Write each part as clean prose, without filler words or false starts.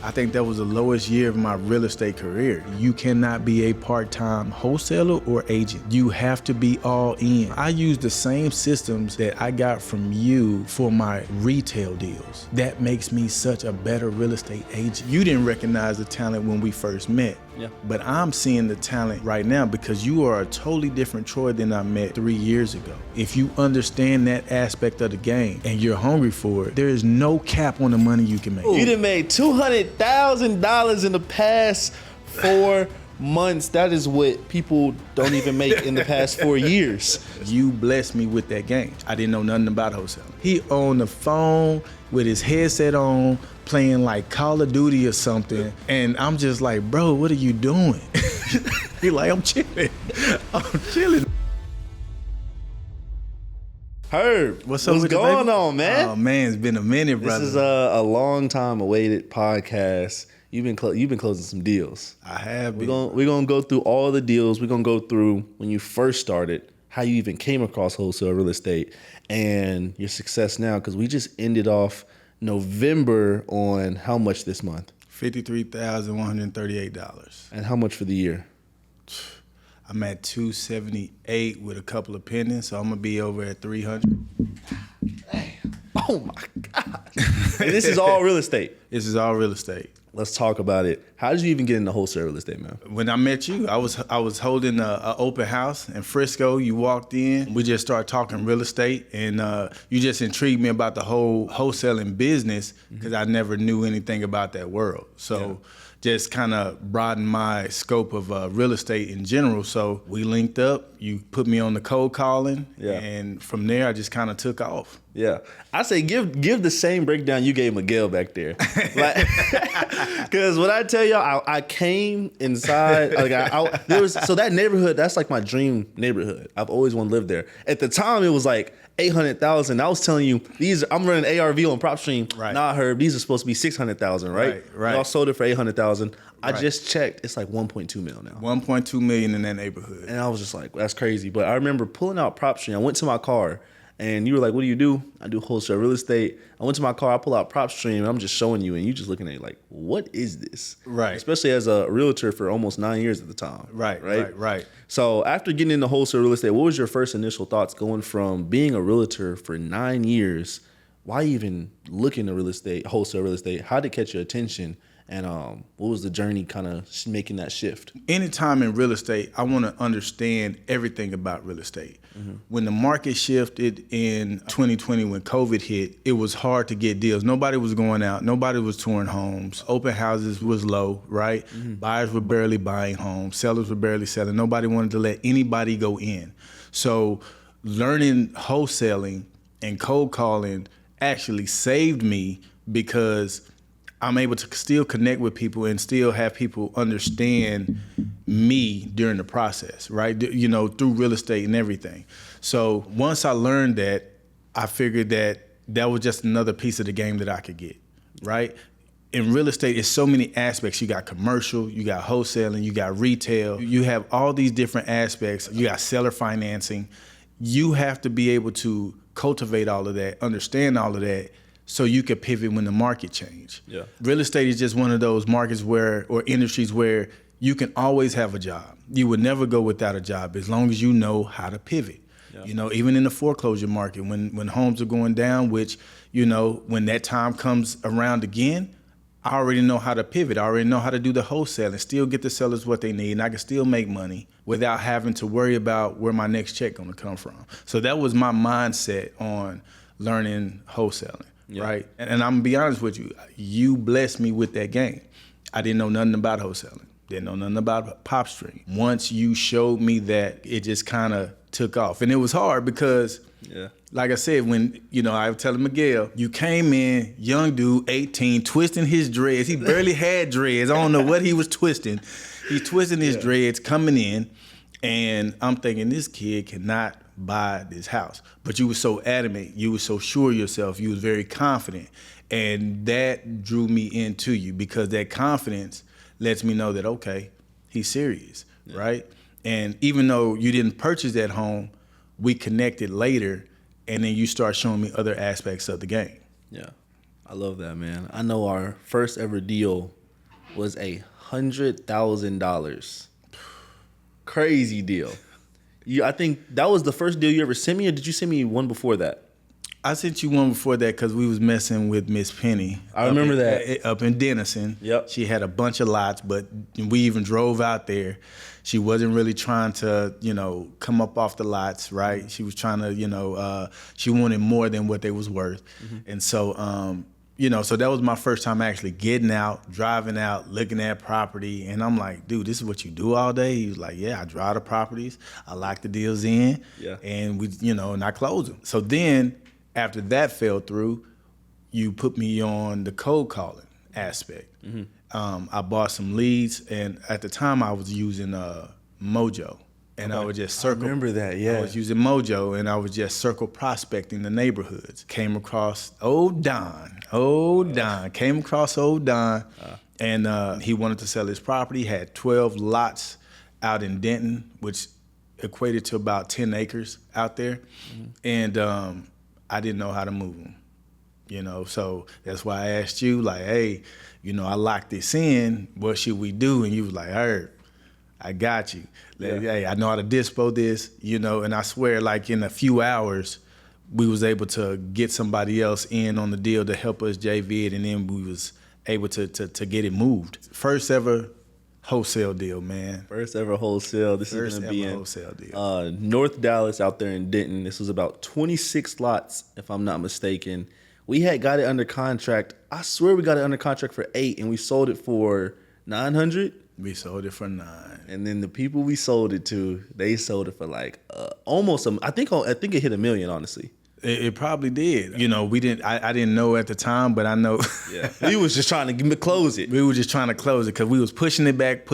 I think that was the lowest year of my real estate career. You cannot be a part-time wholesaler or agent. You have to be all in. I use the same systems that I got from you for my retail deals. That makes me such a better real estate agent. You didn't recognize the talent when we first met. Yeah. But I'm seeing the talent right now because you are a totally different Troy than I met 3 years ago. If you understand that aspect of the game and you're hungry for it, there is no cap on the money you can make. You done made $200,000 in the past 4 months. That is what people don't even make in the past 4 years. You blessed me with that game. I didn't know nothing about wholesaling. He on the phone with his headset on, playing like Call of Duty or something, and I'm just like, bro, what are you doing? He like, I'm chilling. I'm chilling. Herb, what's going on, man? Oh man, it's been a minute, brother. This is a long time awaited podcast. You've been closing some deals. I have been. We're gonna go through all the deals. We're gonna go through when you first started, how you even came across wholesale real estate, and your success now. Because we just ended off November on how much this month? $53,138. And how much for the year? I'm at 278 with a couple of pendants, so I'm gonna be over at 300. Damn. Oh my God. And this is all real estate. This is all real estate. Let's talk about it. How did you even get into wholesale real estate, man? When I met you, I was holding a open house in Frisco. You walked in. We just started talking real estate, and you just intrigued me about the whole wholesaling business because I never knew anything about that world. So just kind of broadened my scope of real estate in general. So we linked up. You put me on the cold calling, and from there I just kind of took off. Yeah, I say give the same breakdown you gave Miguel back there, because when I tell y'all, I came inside like so that neighborhood, that's like my dream neighborhood. I've always wanted to live there. At the time, it was like 800,000. I was telling you I'm running ARV on PropStream. Right. Nah, Herb, these are supposed to be 600,000, right? Right. Y'all sold it for 800,000. I just checked, it's like 1.2 mil now. 1.2 million in that neighborhood. And I was just like, that's crazy. But I remember pulling out PropStream. I went to my car. And you were like, what do you do? I do wholesale real estate. I went to my car, I pull out PropStream, and I'm just showing you, and you just looking at it like, what is this? Right. Especially as a realtor for almost 9 years at the time. Right. So after getting into wholesale real estate, what was your first initial thoughts going from being a realtor for 9 years? Why even look into real estate, wholesale real estate? How did it catch your attention? And what was the journey kind of making that shift? Anytime in real estate, I want to understand everything about real estate. When the market shifted in 2020, when COVID hit, it was hard to get deals. Nobody was going out. Nobody was touring homes. Open houses was low, right? Buyers were barely buying homes. Sellers were barely selling. Nobody wanted to let anybody go in. So learning wholesaling and cold calling actually saved me because I'm able to still connect with people and still have people understand me during the process, right? You know, through real estate and everything. So once I learned that, I figured that was just another piece of the game that I could get, right? In real estate, it's so many aspects. You got commercial, you got wholesaling, you got retail. You have all these different aspects. You got seller financing. You have to be able to cultivate all of that, understand all of that, so you could pivot when the market change. Yeah. Real estate is just one of those markets or industries where you can always have a job. You would never go without a job as long as you know how to pivot. Yeah. You know, even in the foreclosure market, when homes are going down, which, you know, when that time comes around again, I already know how to pivot. I already know how to do the wholesale and still get the sellers what they need, and I can still make money without having to worry about where my next check gonna come from. So that was my mindset on learning wholesaling. Yeah. Right. And I'm gonna be honest with you, you blessed me with that game. I didn't know nothing about wholesaling. Didn't know nothing about PropStream. Once you showed me that, it just kind of took off. And it was hard because, like I said, when, you know, I was telling Miguel, you came in, young dude, 18, twisting his dreads. He barely had dreads. I don't know what he was twisting. He's twisting his dreads, coming in, and I'm thinking, this kid cannot buy this house. But you were so adamant, you were so sure of yourself, you was very confident. And that drew me into you because that confidence lets me know that, okay, he's serious, right? And even though you didn't purchase that home, we connected later, and then you start showing me other aspects of the game. Yeah, I love that, man. I know our first ever deal was $100,000. Crazy deal. I think that was the first deal you ever sent me, or did you send me one before that? I sent you one before that because we was messing with Miss Penny. I remember that. Up in Denison. Yep. She had a bunch of lots, but we even drove out there. She wasn't really trying to, come up off the lots, right? She was trying to, she wanted more than what they was worth. Mm-hmm. And so, so that was my first time actually getting out, driving out, looking at property. And I'm like, dude, this is what you do all day? He was like, yeah, I drive the properties. I lock the deals in. Yeah. And we, and I close them. So then after that fell through, you put me on the cold calling aspect. Mm-hmm. I bought some leads, and at the time I was using Mojo, and I would just circle. I remember that, yeah. I was using Mojo, and I was just circle prospecting the neighborhoods. Came across old Don. Came across old Don, and he wanted to sell his property. Had 12 lots out in Denton, which equated to about 10 acres out there, and I didn't know how to move them. So that's why I asked you, like, hey, I locked this in. What should we do? And you was like, Herb, I got you. Yeah. Hey, I know how to dispo this, and I swear, like, in a few hours, we was able to get somebody else in on the deal to help us JV it, and then we was able to get it moved. First ever wholesale deal, man. First ever wholesale. This is going to be in wholesale deal. North Dallas out there in Denton. This was about 26 lots, if I'm not mistaken. We had got it under contract. I swear we got it under contract for 8, and we sold it for 900. We sold it for 9. And then the people we sold it to, they sold it for like almost I think it hit $1 million, honestly. It probably did. We didn't. I didn't know at the time, but I know. Yeah, we was just trying to close it. We were just trying to close it because we was pushing it back,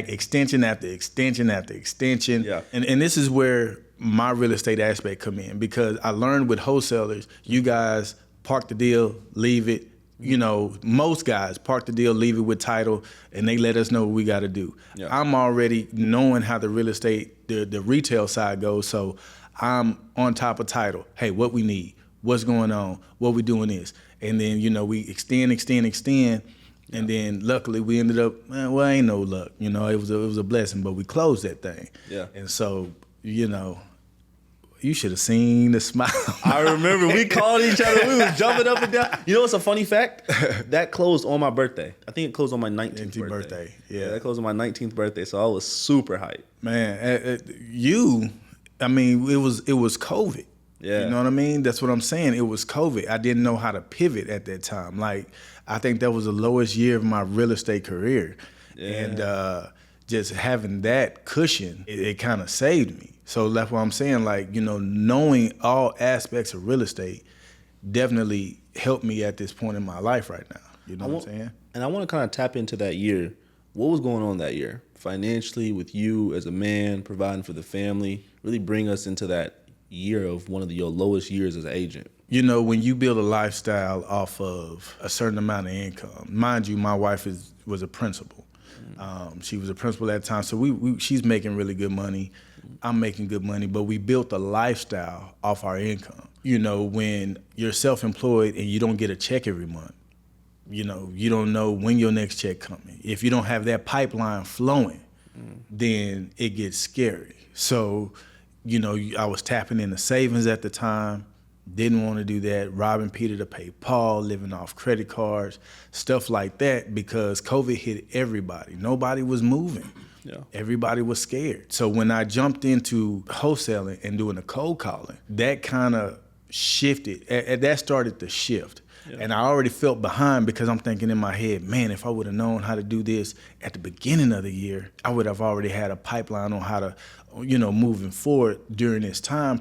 extension after extension after extension. Yeah. And this is where my real estate aspect come in, because I learned with wholesalers, you guys park the deal, leave it. Most guys park the deal, leave it with title, and they let us know what we got to do. Yeah. I'm already knowing how the real estate, the retail side goes, so I'm on top of title. Hey, what we need, what's going on, what we doing is. And then, we extend, and then luckily we ended up, ain't no luck. It was a blessing, but we closed that thing. Yeah. And so, you should have seen the smile. I remember we called each other. We was jumping up and down. You know what's a funny fact? That closed on my birthday. I think it closed on my 19th birthday. Yeah, that closed on my 19th birthday. So I was super hyped. Man, it was COVID. Yeah. You know what I mean? That's what I'm saying. It was COVID. I didn't know how to pivot at that time. Like, I think that was the lowest year of my real estate career. Yeah. And just having that cushion, it kind of saved me. So that's what I'm saying, like, knowing all aspects of real estate definitely helped me at this point in my life right now. You know what I'm saying? And I want to kind of tap into that year. What was going on that year? Financially, with you as a man, providing for the family, really bring us into that year of one of your lowest years as an agent. When you build a lifestyle off of a certain amount of income, mind you, my wife was a principal. She was a principal at the time, so she's making really good money. I'm making good money, but we built a lifestyle off our income. When you're self-employed and you don't get a check every month, you don't know when your next check coming. If you don't have that pipeline flowing, then it gets scary. So, I was tapping into savings at the time, didn't want to do that, robbing Peter to pay Paul, living off credit cards, stuff like that, because COVID hit everybody. Nobody was moving. Yeah. Everybody was scared. So when I jumped into wholesaling and doing the cold calling, that kind of shifted. That started to shift. Yeah. And I already felt behind because I'm thinking in my head, man, if I would have known how to do this at the beginning of the year, I would have already had a pipeline on how to, moving forward during this time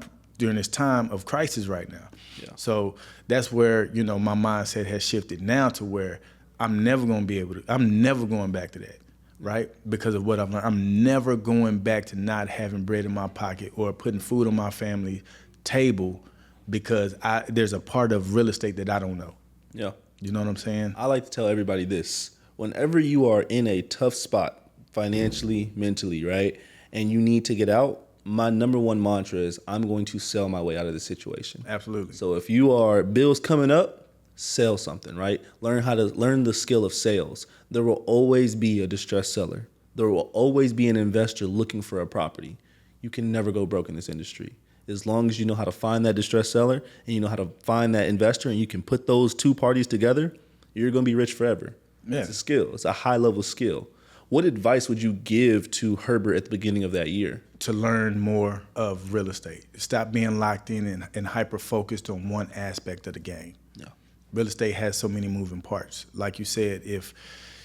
of crisis right now. Yeah. So that's where, my mindset has shifted now to where I'm never going back to that. Right? Because of what I've learned. I'm never going back to not having bread in my pocket or putting food on my family table because there's a part of real estate that I don't know. Yeah. You know what I'm saying? I like to tell everybody this. Whenever you are in a tough spot, financially, mentally, right, and you need to get out, my number one mantra is I'm going to sell my way out of the situation. Absolutely. So if you are bills coming up, sell something, right? Learn the skill of sales. There will always be a distressed seller. There will always be an investor looking for a property. You can never go broke in this industry. As long as you know how to find that distressed seller and you know how to find that investor and you can put those two parties together, you're going to be rich forever. Yeah. It's a skill. It's a high-level skill. What advice would you give to Herbert at the beginning of that year? To learn more of real estate. Stop being locked in and hyper-focused on one aspect of the game. Yeah. Real estate has so many moving parts. Like you said, if,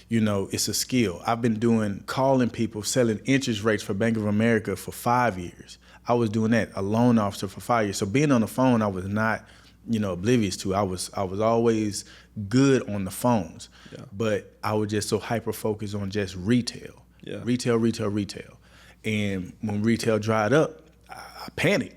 you know, it's a skill. I've been calling people, selling interest rates for Bank of America for 5 years. I was doing that, a loan officer for 5 years. So being on the phone, I was not, oblivious to. I was always good on the phones, but I was just so hyper-focused on just retail. Yeah. Retail. And when retail dried up, I panicked.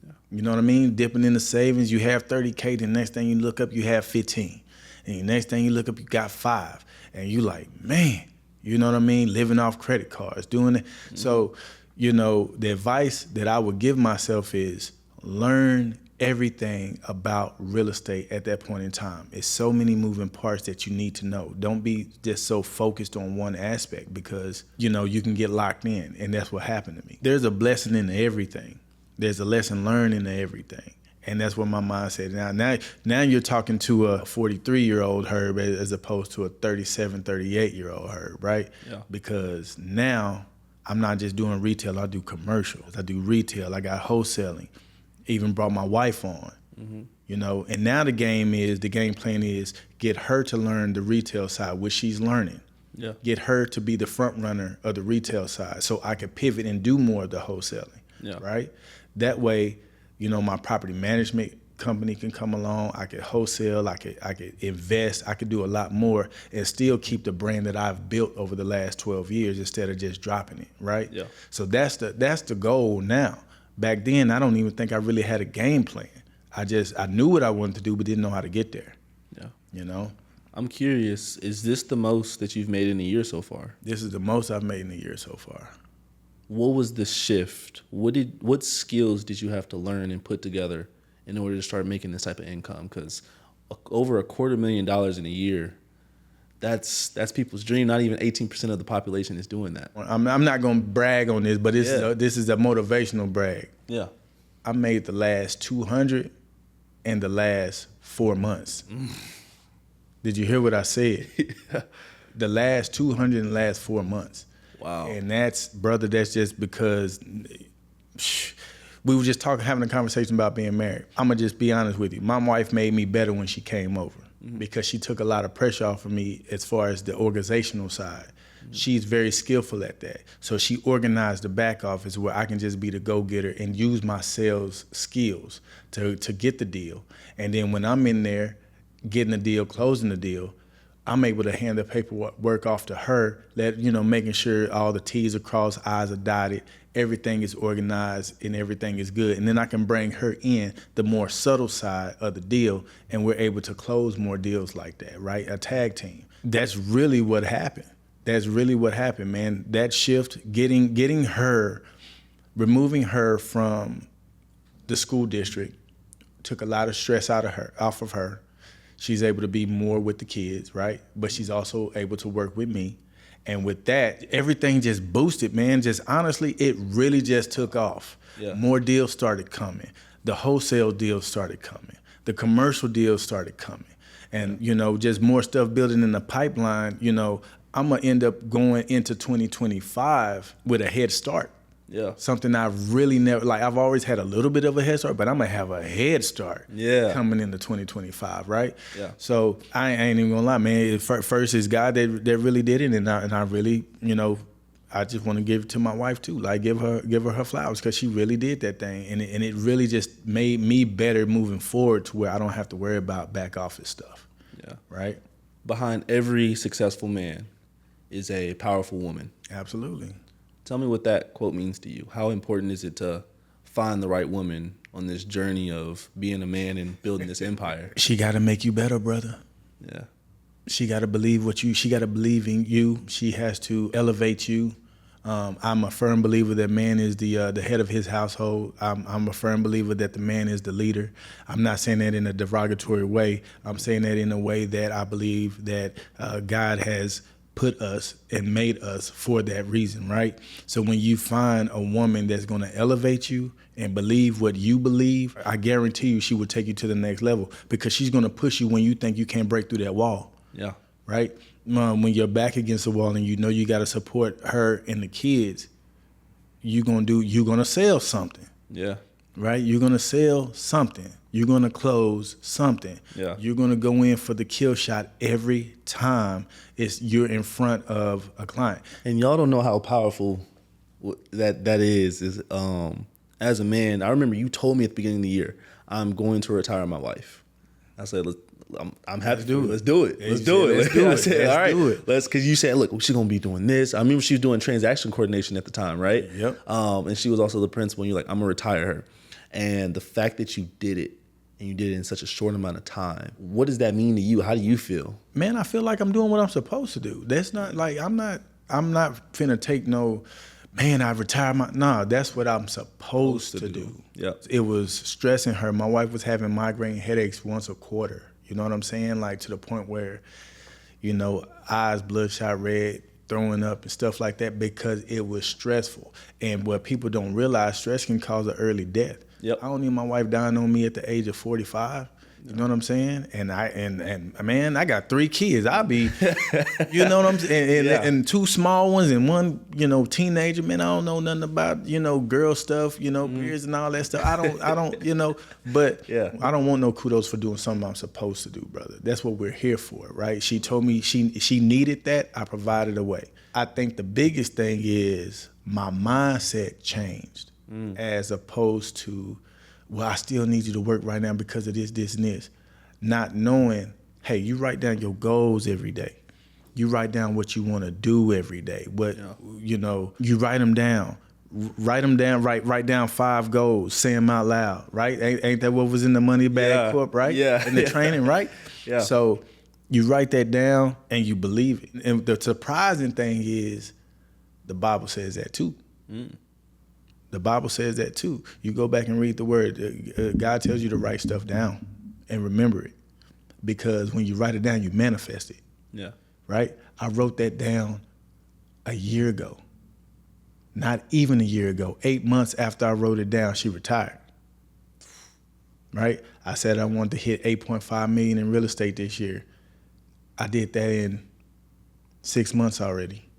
Yeah. You know what I mean? Dipping in the savings, you have 30K, the next thing you look up, you have 15. And the next thing you look up, you got 5. And you like, man, you know what I mean? Living off credit cards, doing it. Mm-hmm. So, the advice that I would give myself is learn everything about real estate at that point in time. It's so many moving parts that you need to know. Don't be just so focused on one aspect because, you can get locked in, and that's what happened to me. There's a blessing in everything. There's a lesson learned in everything. And that's what my mind said. Now you're talking to a 43-year-old Herb as opposed to a 37, 38-year-old Herb, right? Yeah. Because now I'm not just doing retail, I do commercials. I do retail, I got wholesaling. Even brought my wife on, and now the game plan is get her to learn the retail side, which she's learning. Yeah. Get her to be the front runner of the retail side so I can pivot and do more of the wholesaling, right? That way, my property management company can come along, I could wholesale, I could invest, I could do a lot more and still keep the brand that I've built over the last 12 years instead of just dropping it, right? Yeah. So that's the goal now. Back then, I don't even think I really had a game plan. I knew what I wanted to do, but didn't know how to get there. Yeah. I'm curious, is this the most that you've made in a year so far? This is the most I've made in a year so far. What was the shift? What skills did you have to learn and put together in order to start making this type of income? Because over $250,000 in a year, that's people's dream. Not even 18% of the population is doing that. I'm not going to brag on this, but this is a motivational brag. Yeah. I made the last 200 in the last 4 months. Did you hear what I said? Yeah. The last 200 in the last 4 months. Wow. And that's just because we were just having a conversation about being married. I'm going to just be honest with you. My wife made me better when she came over. Because she took a lot of pressure off of me as far as the organizational side. She's very skillful at that. So she organized the back office where I can just be the go-getter and use my sales skills to get the deal. And then when I'm in there getting the deal, closing the deal, I'm able to hand the paperwork off to her, making sure all the T's are crossed, I's are dotted, everything is organized and everything is good. And then I can bring her in the more subtle side of the deal and we're able to close more deals like that, right? A tag team. That's really what happened. Man. That shift, getting her, removing her from the school district took a lot of stress off of her. She's able to be more with the kids, right? But she's also able to work with me. And with that, everything just boosted, man. Just honestly, it really just took off. Yeah. More More deals started coming. The wholesale deals started coming. The commercial deals started coming. And, just more stuff building in the pipeline. I'm going to end up going into 2025 with a head start. Yeah. Something I've really never, I've always had a little bit of a head start, but I'm going to have a head start coming into 2025, right? Yeah. So I ain't even going to lie, man. First is God that really did it, and I really, I just want to give it to my wife too. Give her flowers because she really did that thing, and it really just made me better moving forward to where I don't have to worry about back office stuff. Yeah. Right? Behind every successful man is a powerful woman. Absolutely. Tell me what that quote means to you. How important is it to find the right woman on this journey of being a man and building this empire? She got to make you better, brother. Yeah. She got to believe she got to believe in you. She has to elevate you I'm a firm believer that man is the head of his household. I'm a firm believer that the man is the leader. I'm not saying that in a derogatory way. I'm saying that in a way that I believe that God has put us and made us for that reason, right? So when you find a woman that's going to elevate you and believe what you believe, I guarantee you she will take you to the next level, because she's going to push you when you think you can't break through that wall. Yeah. Right? When you're back against the wall and you know you got to support her and the kids, you're going to sell something. Yeah. Right? You're going to sell something. You're going to close something. Yeah. You're going to go in for the kill shot every time you're in front of a client. And y'all don't know how powerful that is as a man. I remember you told me at the beginning of the year, I'm going to retire my wife. I said, I'm happy to do it. Let's do it. Let's do it. I said, all right, because you said, look, she's going to be doing this. I remember she was doing transaction coordination at the time, right? Yep. And she was also the principal, and you're like, I'm going to retire her. And the fact that you did it, and you did it in such a short amount of time, what does that mean to you? How do you feel? Man, I feel like I'm doing what I'm supposed to do. That's not like, I'm not finna take no, man, I retired nah, that's what I'm supposed to do. Yeah. It was stressing her. My wife was having migraine headaches once a quarter. You know what I'm saying? Like, to the point where, eyes bloodshot red, throwing up and stuff like that, because it was stressful. And what people don't realize, stress can cause an early death. Yep. I don't need my wife dying on me at the age of 45. You know what I'm saying? And man, I got 3 kids. I be, you know what I'm saying? And 2 small ones and 1, teenager. Man, I don't know nothing about, girl stuff, periods and all that stuff. I don't, but yeah. I don't want no kudos for doing something I'm supposed to do, brother. That's what we're here for, right? She told me she needed that. I provided a way. I think the biggest thing is my mindset changed, as opposed to, well, I still need you to work right now because of this, this, and this. Not knowing, hey, you write down your goals every day. You write down what you want to do every day. You write them down. Write down 5 goals, say them out loud, right? Ain't that what was in the Money Bag Corp, right? Yeah. In the training, right? Yeah. So you write that down and you believe it. And the surprising thing is the Bible says that too. The Bible says that too. You go back and read the word. God tells you to write stuff down and remember it, because when you write it down, you manifest it. Yeah. Right? I wrote that down a year ago. Not even a year ago. 8 months after I wrote it down, she retired. Right? I said I wanted to hit 8.5 million in real estate this year. I did that in 6 months already.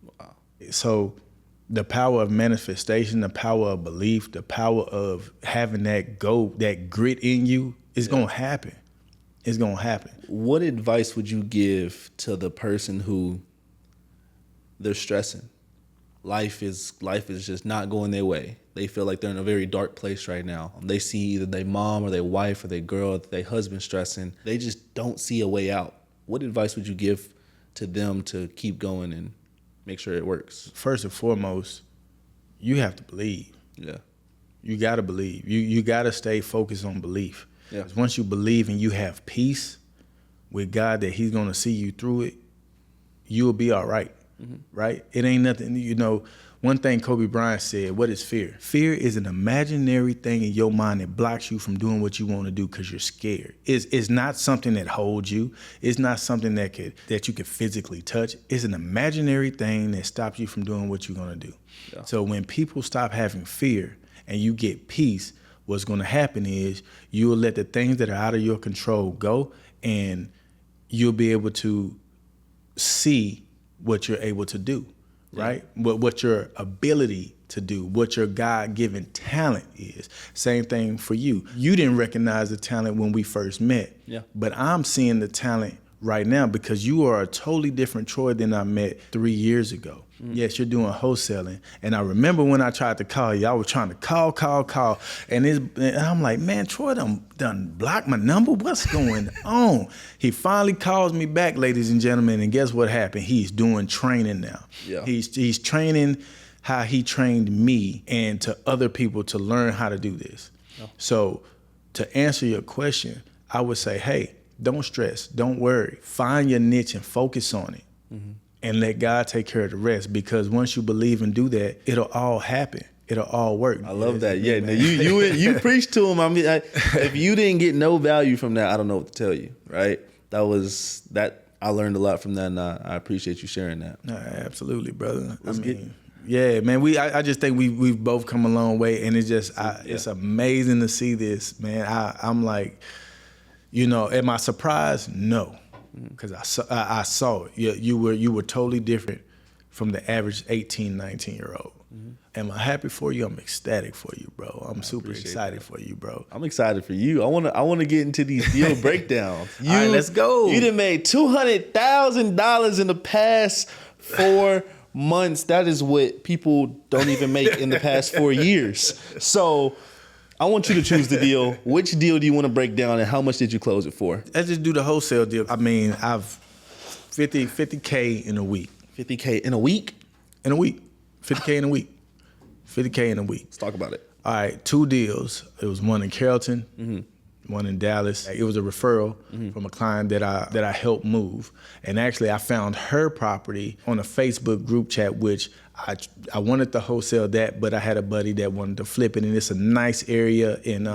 Wow. So the power of manifestation, the power of belief, the power of having that grit in you is going to happen. It's going to happen. What advice would you give to the person who they're stressing? Life is just not going their way. They feel like they're in a very dark place right now. They see either their mom or their wife or their girl or their husband stressing. They just don't see a way out. What advice would you give to them to keep going and make sure it works? First and foremost, you have to believe. Yeah. You got to believe. You got to stay focused on belief. Yeah. 'Cause once you believe and you have peace with God that he's going to see you through it, you'll be all right. Mm-hmm. Right? It ain't nothing, one thing Kobe Bryant said, what is fear? Fear is an imaginary thing in your mind that blocks you from doing what you want to do because you're scared. It's not something that holds you. It's not something that you can physically touch. It's an imaginary thing that stops you from doing what you're going to do. Yeah. So when people stop having fear and you get peace, what's going to happen is you'll let the things that are out of your control go, and you'll be able to see what you're able to do. Right? What your ability to do, what your God-given talent is. Same thing for you. You didn't recognize the talent when we first met. Yeah. But I'm seeing the talent right now because you are a totally different Troy than I met 3 years ago. Yes, you're doing wholesaling. And I remember when I tried to call you, I was trying to call. And I'm like, man, Troy done blocked my number. What's going on? He finally calls me back, ladies and gentlemen. And guess what happened? He's doing training now. Yeah. He's training how he trained me and to other people to learn how to do this. Yeah. So to answer your question, I would say, hey, don't stress. Don't worry. Find your niche and focus on it. Mm-hmm. and let God take care of the rest. Because once you believe and do that, it'll all happen. It'll all work. I love that. Yeah, now you preach to him. I mean, if you didn't get no value from that, I don't know what to tell you, right? That I learned a lot from that, and I appreciate you sharing that. Absolutely, brother. Yeah, man. I just think we've both come a long way, and it's amazing to see this, man. I'm like, am I surprised? No, because I saw it. You were totally different from the average 18, 19-year-old. Am I happy for you? I'm ecstatic for you, bro. I'm super excited for you, bro. I'm excited for you. I want to get into these deal breakdowns. All right, let's go. You done made $200,000 in the past 4 months. That is what people don't even make in the past 4 years. So I want you to choose the deal. Which deal do you want to break down, and how much did you close it for? Let's just do the wholesale deal. I mean, I've 50K in a week. 50K in a week? In a week. 50K in a week. 50K in a week. Let's talk about it. All right, 2 deals. It was one in Carrollton, one in Dallas. It was a referral from a client that I helped move. And actually, I found her property on a Facebook group chat, which I wanted to wholesale that, but I had a buddy that wanted to flip it. And it's a nice area in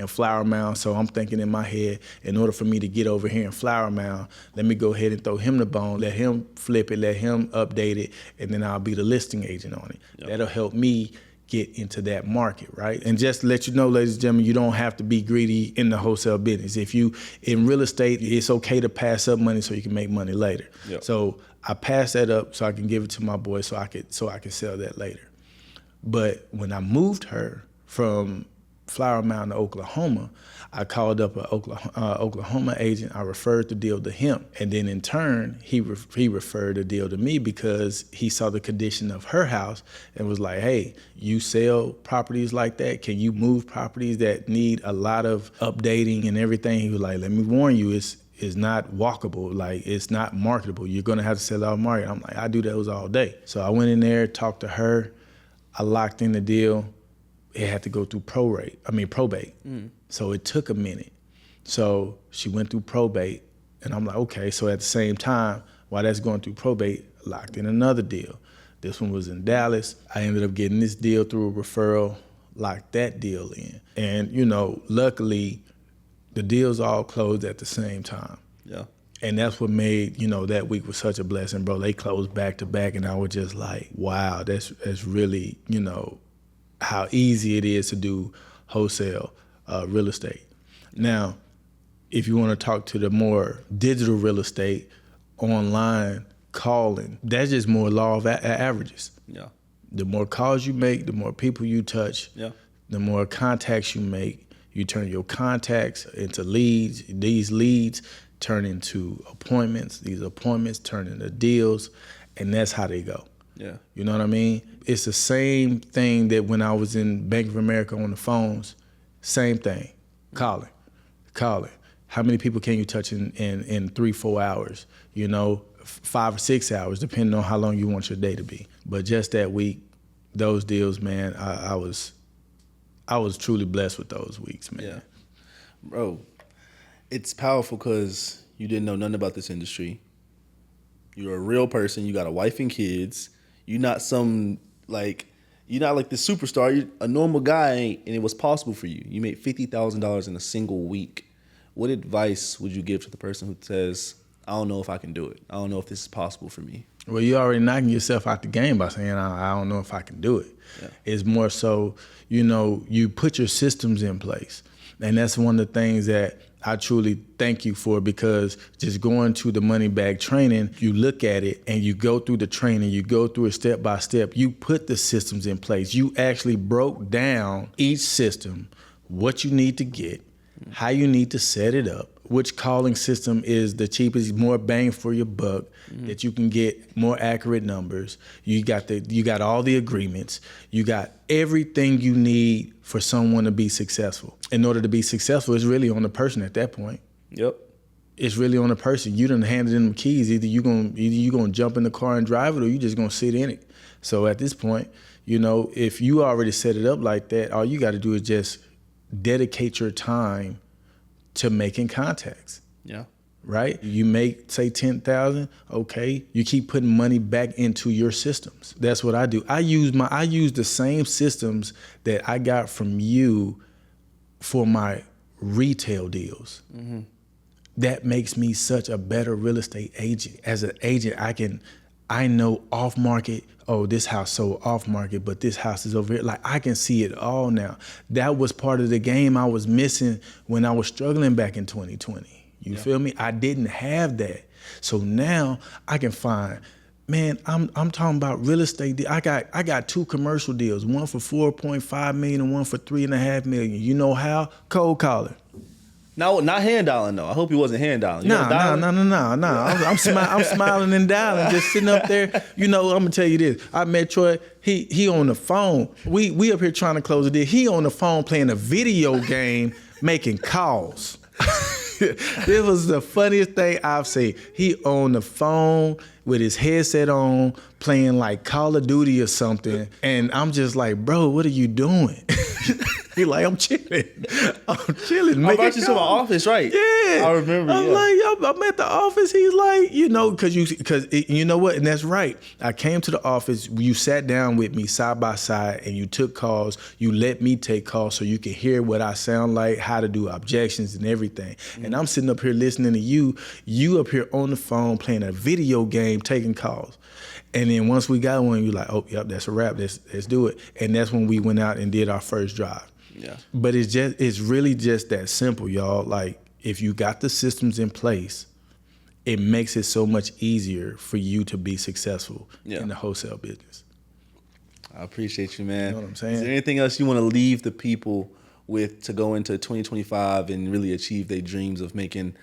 Flower Mound. So I'm thinking in my head, in order for me to get over here in Flower Mound, let me go ahead and throw him the bone, let him flip it, let him update it, and then I'll be the listing agent on it. Yep. That'll help me get into that market, right? And just to let you know, ladies and gentlemen, you don't have to be greedy in the wholesale business. If you in real estate, it's okay to pass up money so you can make money later. Yep. So I passed that up so I can give it to my boy so I could sell that later. But when I moved her from Flower Mound to Oklahoma, I called up an Oklahoma agent. I referred the deal to him. And then in turn, he referred the deal to me because he saw the condition of her house and was like, hey, you sell properties like that? Can you move properties that need a lot of updating and everything? He was like, let me warn you, it's not walkable, like it's not marketable. You're gonna have to sell it off market. I'm like, I do those all day. So I went in there, talked to her, I locked in the deal. It had to go through probate. So it took a minute. So she went through probate, and I'm like, okay. So at the same time, while that's going through probate, I locked in another deal. This one was in Dallas. I ended up getting this deal through a referral, locked that deal in. And, luckily, the deals all closed at the same time. Yeah. And that's what made, that week was such a blessing, bro. They closed back to back, and I was just like, wow, that's really, how easy it is to do wholesale real estate. Now, if you want to talk to the more digital real estate, online calling, that's just more law of averages. Yeah. The more calls you make, the more people you touch, the more contacts you make. You turn your contacts into leads. These leads turn into appointments. These appointments turn into deals, and that's how they go. Yeah. You know what I mean? It's the same thing that when I was in Bank of America on the phones, same thing. Calling. How many people can you touch in 3-4 hours? 5 or 6 hours, depending on how long you want your day to be. But just that week, those deals, man, I was truly blessed with those weeks, man. Yeah. Bro, it's powerful because you didn't know nothing about this industry. You're a real person. You got a wife and kids. You're not you're not like the superstar. You're a normal guy, and it was possible for you. You made $50,000 in a single week. What advice would you give to the person who says, I don't know if I can do it. I don't know if this is possible for me? Well, you're already knocking yourself out the game by saying, I don't know if I can do it. Yeah. It's more so, you put your systems in place. And that's one of the things that I truly thank you for, because just going to the money bag training, you look at it and you go through the training, you go through it step by step, you put the systems in place. You actually broke down each system, what you need to get, how you need to set it up, which calling system is the cheapest, more bang for your buck, that you can get more accurate numbers. You got all the agreements. You got everything you need for someone to be successful. In order to be successful, it's really on the person at that point. Yep. It's really on the person. You done handed them keys. Either you gonna jump in the car and drive it, or you just gonna sit in it. So at this point, if you already set it up like that, all you got to do is just dedicate your time to making contacts. Yeah. right? You make, say, 10,000, okay. You keep putting money back into your systems. That's what I do. I use the same systems that I got from you for my retail deals. Mm-hmm. That makes me such a better real estate agent. As an agent, I know off market, oh, this house sold off market, but this house is over here. Like, I can see it all now. That was part of the game I was missing when I was struggling back in 2020. You feel me? I didn't have that. So now I can find, man, I'm talking about real estate. I got 2 commercial deals, one for 4.5 million and one for 3.5 million. You know how? Cold calling. No, not hand dialing though. I hope he wasn't hand dialing. No. I'm smiling and dialing, just sitting up there. You know, I'm gonna tell you this. I met Troy. He on the phone. We up here trying to close a deal. He on the phone playing a video game, making calls. This was the funniest thing I've seen. He on the phone with his headset on, playing like Call of Duty or something. And I'm just like, bro, what are you doing? He like, I'm chilling. I brought you to my office, right? Yeah. I remember. I'm like, I'm at the office. He's like, you know, because you know what? And that's right. I came to the office. You sat down with me side by side and you took calls. You let me take calls so you can hear what I sound like, how to do objections and everything. Mm-hmm. And I'm sitting up here listening to you. You up here on the phone playing a video game, taking calls. And then once we got one, you're like, oh, yep, that's a wrap. Let's do it. And that's when we went out and did our first drive. Yeah. But it's really just that simple, y'all. Like, if you got the systems in place, it makes it so much easier for you to be successful in the wholesale business. I appreciate you, man. You know what I'm saying? Is there anything else you want to leave the people with to go into 2025 and really achieve their dreams of making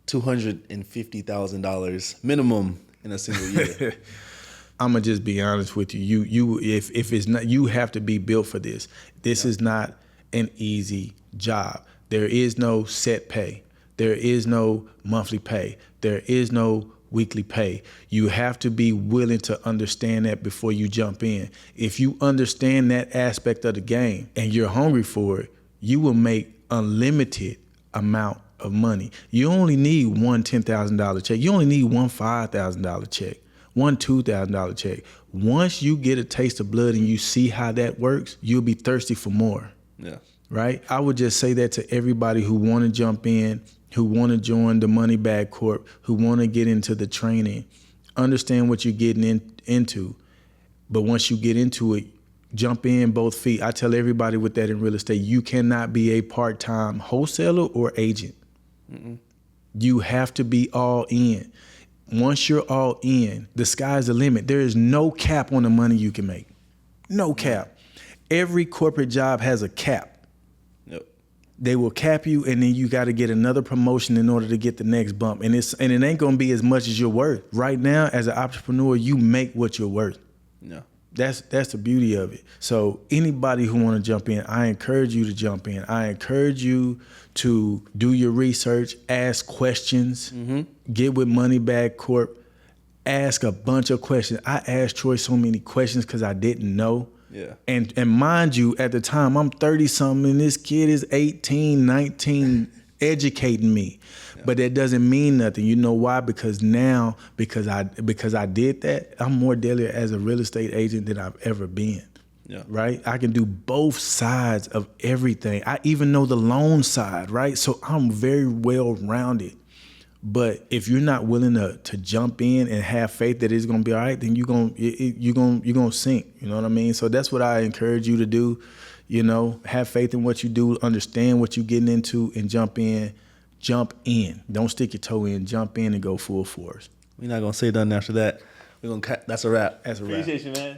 $250,000 minimum in a single year? I'm gonna just be honest with you. If it's not, you have to be built for this. This is not an easy job. There is no set pay. There is no monthly pay. There is no weekly pay. You have to be willing to understand that before you jump in. If you understand that aspect of the game and you're hungry for it, you will make unlimited amount of money. You only need one $10,000 check. You only need one $5,000 check, one $2,000 check. Once you get a taste of blood and you see how that works, you'll be thirsty for more. Yeah. Right? I would just say that to everybody who want to jump in, who want to join the Money Bag Corp, who want to get into the training. Understand what you're getting into. But once you get into it, jump in both feet. I tell everybody with that in real estate, you cannot be a part-time wholesaler or agent. Mm-mm. You have to be all in. Once you're all in, the sky's the limit. There is no cap on the money you can make. No cap. Every corporate job has a cap. Yep. They will cap you, and then you got to get another promotion in order to get the next bump. And it ain't going to be as much as you're worth. Right now, as an entrepreneur, you make what you're worth. Yeah. That's the beauty of it. So anybody who want to jump in, I encourage you to jump in. I encourage you to do your research, ask questions, get with Money Bag Corp, ask a bunch of questions. I asked Troy so many questions because I didn't know. Yeah. And mind you, at the time, I'm 30-something, and this kid is 18, 19, educating me. Yeah. But that doesn't mean nothing. You know why? Because now, because I did that, I'm more deadly as a real estate agent than I've ever been. Yeah. Right? I can do both sides of everything. I even know the loan side, right? So I'm very well-rounded. But if you're not willing to jump in and have faith that it's gonna be all right, then you're gonna sink. You know what I mean? So that's what I encourage you to do. You know, have faith in what you do, understand what you're getting into, and jump in. Jump in. Don't stick your toe in. Jump in and go full force. We're not gonna say nothing after that. We're gonna cut. That's a wrap. That's a wrap. Appreciate you, man.